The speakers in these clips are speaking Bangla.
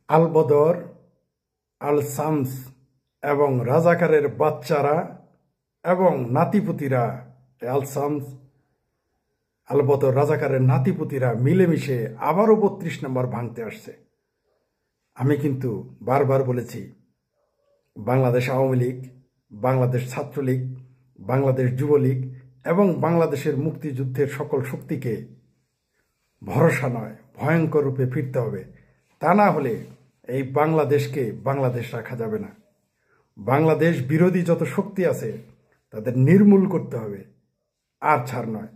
আল বদর, আল শামস এবং রাজাকারের বাচ্চারা এবং নাতিপুতিরা, আল শামস, আল বদর, রাজাকারের নাতিপুতিরা মিলেমিশে আবারও ৩২ নম্বর ভাঙতে আসছে। আমি কিন্তু বারবার বলেছি, বাংলাদেশ আওয়ামী লীগ, বাংলাদেশ ছাত্রলীগ, বাংলাদেশ যুবলীগ এবং বাংলাদেশের মুক্তিযুদ্ধের সকল শক্তিকে ভরসা নয়, ভয়ঙ্কর রূপে ফিরতে হবে। তা না হলে এই বাংলাদেশকে বাংলাদেশ রাখা যাবে না। বাংলাদেশ বিরোধী যত শক্তি আছে তাদের নির্মূল করতে হবে, আর ছাড় নয়।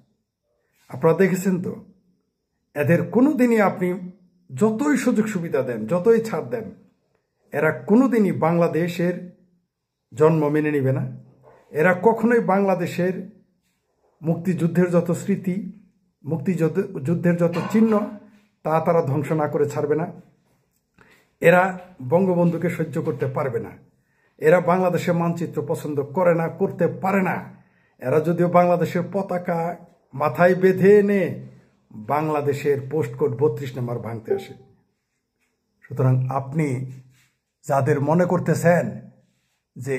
আপনারা দেখেছেন তো, এদের কোনোদিনই আপনি যতই সুযোগ সুবিধা দেন, যতই ছাড় দেন, এরা কোনোদিনই বাংলাদেশের জন্ম মেনে নিবে না। এরা কখনোই বাংলাদেশের মুক্তিযুদ্ধের যত স্মৃতি, মুক্তিযুদ্ধের যত চিহ্ন, তা তারা ধ্বংস না করে ছাড়বে না। এরা বঙ্গবন্ধুকে সহ্য করতে পারবে না। এরা বাংলাদেশের মানচিত্র পছন্দ করে না, করতে পারে না। এরা যদিও বাংলাদেশের পতাকা মাথায় বেঁধে এনে বাংলাদেশের পোস্ট কোড ৩২ নম্বর ভাঙতে আসে। সুতরাং আপনি যাদের মনে করতেছেন যে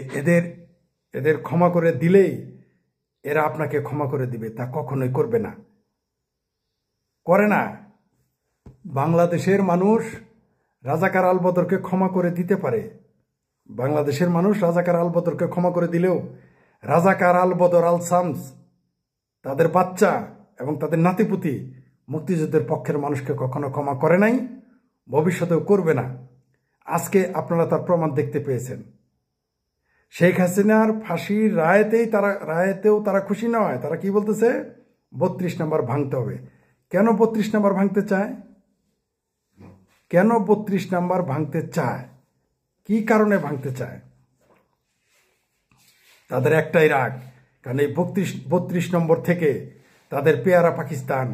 এদের ক্ষমা করে দিলেই এরা আপনাকে ক্ষমা করে দিবে, তা কখনোই করবে না, করে না। বাংলাদেশের মানুষ রাজাকার আল বদরকে ক্ষমা করে দিতে পারে। বাংলাদেশের মানুষ রাজাকার আল বদরকে ক্ষমা করে দিলেও রাজাকার আল বদর, আল শামস, তাদের বাচ্চা এবং তাদের নাতিপুতি মুক্তিযুদ্ধের পক্ষের মানুষকে কখনো ক্ষমা করে নাই, ভবিষ্যতেও করবে না। আজকে আপনারা তার প্রমাণ দেখতে পেয়েছেন। শেখ হাসিনার ফাঁসির রায়েতেও তারা খুশি নয়। তারা কি বলতেছে? ৩২ নম্বর ভাঙতে হবে। কেন ৩২ নম্বর ভাঙতে চায়? কেন ৩২ নম্বর ভাঙতে চায়? কি কারণে ভাঙতে চায়? তাদের একটাই রাগ, কারণ এই ৩২ নম্বর থেকে তাদের পেয়ারা পাকিস্তান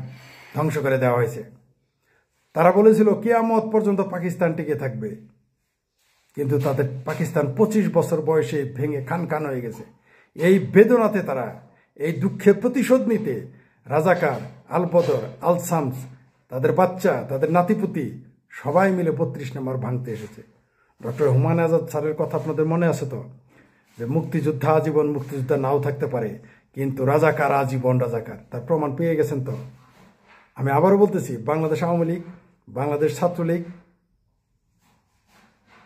ধ্বংস করে দেওয়া হয়েছে। তারা বলেছিল কিয়ামত পর্যন্ত পাকিস্তান টিকে থাকবে, কিন্তু তাদের পাকিস্তান ২৫ বছর বয়সে ভেঙে খান হয়ে গেছে। এই বেদনাতে তারা, এই দুঃখের প্রতিশোধ নিতে রাজাকার, আল বদর, আল শামস, তাদের বাচ্চা, তাদের নাতিপুতি সবাই মিলে ৩২ নম্বর ভাঙতে এসেছে। ডক্টর হুমায়ুন আজাদ স্যারের কথা আপনাদের মনে আছে তো, যে মুক্তিযোদ্ধা আজীবন মুক্তিযোদ্ধা নাও থাকতে পারে, কিন্তু রাজাকার আজীবন রাজাকার। তার প্রমাণ পেয়ে গেছেন তো। আমি আবারও বলতেছি, বাংলাদেশ আওয়ামী লীগ, বাংলাদেশ ছাত্রলীগ,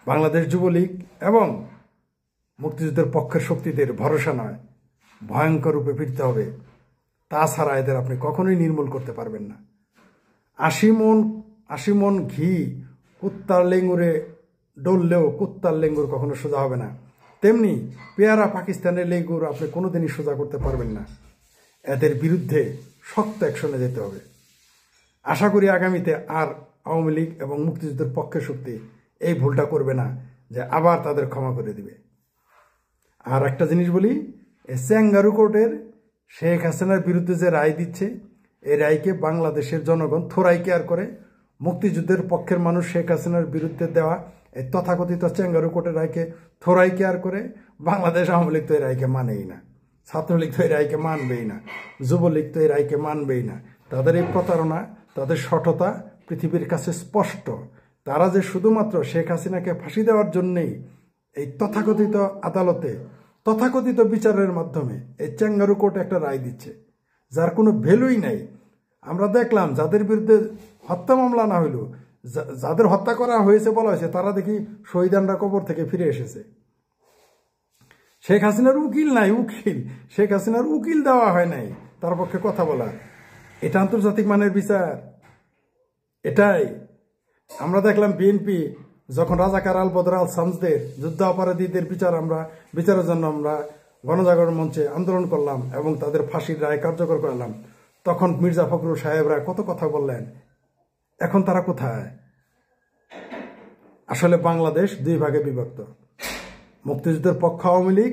বাংলাদেশ যুবলীগ এবং মুক্তিযুদ্ধের পক্ষের শক্তিদের ভরসা নয়, ভয়ঙ্কর রূপে ফিরতে হবে। তাছাড়া এদের আপনি কখনোই নির্মূল করতে পারবেন না। ৮০ মন ঘি কুত্তার লেঙ্গুরে ডললেও কুত্তার লেঙ্গুর কখনো সোজা হবে না। তেমনি পেয়ারা পাকিস্তানের লেঙ্গুর আপনি কোনোদিনই সোজা করতে পারবেন না। এদের বিরুদ্ধে শক্ত অ্যাকশনে যেতে হবে। আশা করি আগামীতে আর আওয়ামী লীগ এবং মুক্তিযুদ্ধের পক্ষের শক্তি এই ভুলটা করবে না, যে আবার তাদের ক্ষমা করে দিবে। আর একটা জিনিস বলি, এই চ্যাঙ্গারু কোর্টের শেখ হাসিনার বিরুদ্ধে যে রায় দিচ্ছে, এই রায়কে বাংলাদেশের জনগণ থোড়াই কেয়ার করে। মুক্তিযুদ্ধের পক্ষের মানুষ শেখ হাসিনার বিরুদ্ধে দেওয়া এই তথাকথিত চ্যাঙ্গারু কোর্টের রায়কে থোড়াই কেয়ার করে। বাংলাদেশ আওয়ামী লীগ তো এই রায়কে মানেই না, ছাত্রলীগ তো এই রায়কে মানবেই না, যুবলীগ তো এই রায়কে মানবেই না। তাদের এই প্রতারণা, তাদের সঠতা পৃথিবীর কাছে স্পষ্ট। তারা যে শুধুমাত্র শেখ হাসিনাকে ফাঁসি দেওয়ার জন্যেই এই তথাকথিত আদালতে তথাকথিত বিচারের মাধ্যমে এই চ্যাঙ্গারু কোর্ট একটা রায় দিচ্ছে, যার কোনো ভ্যালুই নাই। আমরা দেখলাম যাদের বিরুদ্ধে হত্যা মামলা না হইল, যাদের হত্যা করা হয়েছে বলা হয়েছে, তারা দেখি শহীদানরা কবর থেকে ফিরে এসেছে। শেখ হাসিনার উকিল নাই, শেখ হাসিনার উকিল দেওয়া হয় নাই তার পক্ষে কথা বলার। এটা আন্তর্জাতিক মানের বিচার? এটাই আমরা দেখলাম। বিএনপি যখন রাজাকার আল বদর, আল শামসদের যুদ্ধাপরাধীদের বিচারের জন্য আমরা গণজাগরণ মঞ্চে আন্দোলন করলাম এবং তাদের ফাঁসির রায় কার্যকর করলাম, তখন মির্জা ফখরুল সাহেবরা কত কথা বললেন। এখন তারা কোথায়? আসলে বাংলাদেশ দুই ভাগে বিভক্ত। মুক্তিযুদ্ধের পক্ষ আওয়ামী লীগ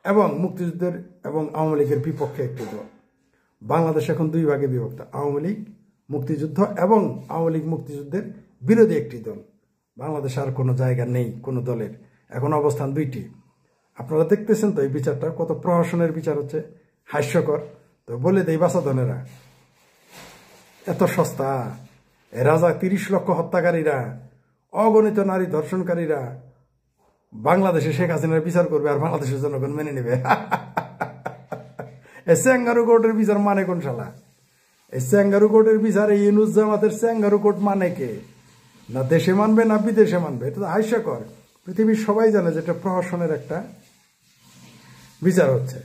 এবং মুক্তিযুদ্ধের এবং আওয়ামী লীগের বিপক্ষে একটি দল। বাংলাদেশ এখন দুই ভাগে বিভক্ত, আওয়ামী লীগ মুক্তিযুদ্ধ এবং আওয়ামী লীগ মুক্তিযুদ্ধের বিরোধী একটি দল। বাংলাদেশে আর কোনো জায়গা নেই কোনো দলের, এখন অবস্থান দুইটি। আপনারা দেখতেছেন তো এই বিচারটা কত প্রহসনের বিচার হচ্ছে, হাস্যকর। তো বলে দেই বাসাধনেরা, এত সস্তা। এ রাজা ৩০ লক্ষ হত্যাকারীরা অগণিত নারী ধর্ষণকারীরা বাংলাদেশে শেখ হাসিনার বিচার করবে আর বাংলাদেশের জনগণ মেনে নেবে। স্যাঙ্গারু কোর্টের বিচার মানে কোন শালা? এই স্যাঙ্গারু কোর্টের বিচার এই ইউনুস জামাতের স্যাঙ্গারু কোর্ট মানে কে? না দেশে মানবে না বিদেশে মানবে? এটা তো হাস্যকর। পৃথিবীর সবাই জানে যে এটা প্রহসনের একটা বিচার হচ্ছে।